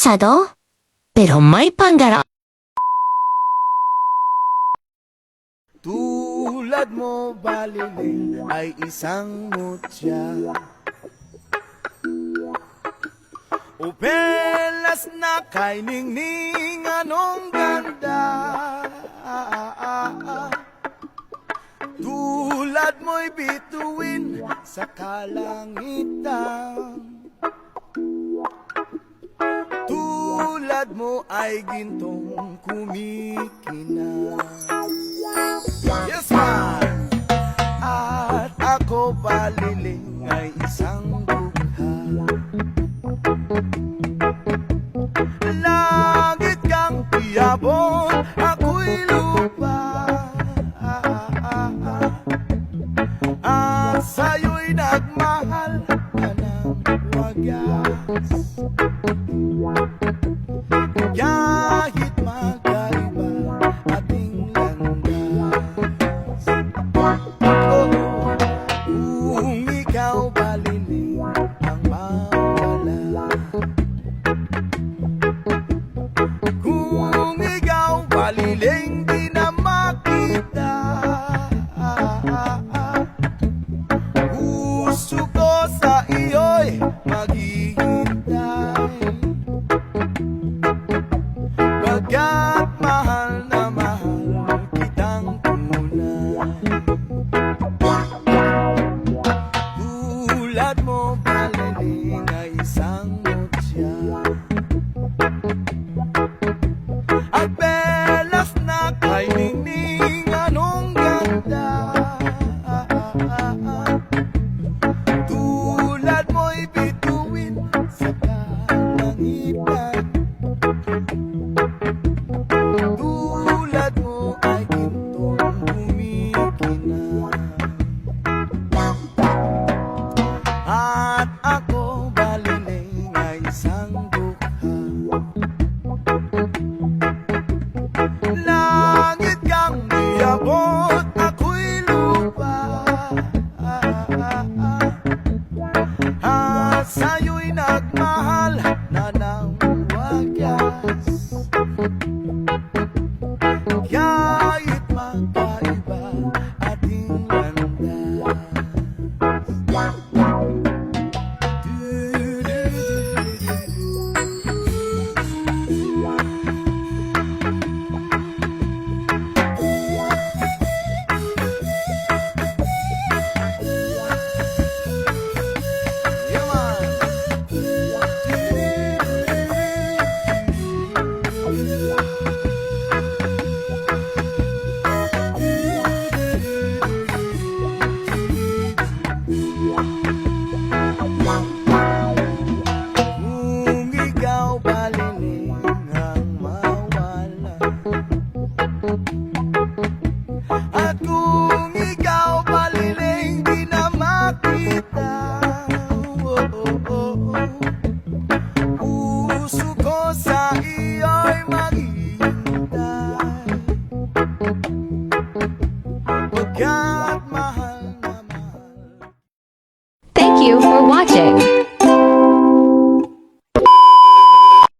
pasado? Pero may panggara. Tulad mo baliling ay isang mutya, upelas na kay ningning anong ganda. Tulad mo'y bituin sa kalangitan, tulad mo ay gintong kumikinang. Yes, man! At ako baliling ay isang dugha, langit kang iabot, ako'y lupa. Sa'yo'y nagmahal ka ng wagas, kahit magkaiba ating landas. Kung ikaw baliling ang mawala, kung ikaw baliling di na makita, puso ko sa iyo'y maghihintay, bagkat mahal na mahal kitang tunay. Tulad mo baliling ay isang mutya, at belas na kay ningning anong ganda. Tulad mo'y bituin sa kalangitan, tulad mo ay gintong kumikinang. At ako baliling ay isang dukha, langit kang iabot, ako'y lupa. Sa'yo'y nagmahal na ng wagas, kahit magkaiba ating landas. Kung ikaw baliling ang mawala, at kung ikaw baliling di na makita, puso ko sa iyo'y maghihintay, bagkat mahal na mahal. Thank you for watching.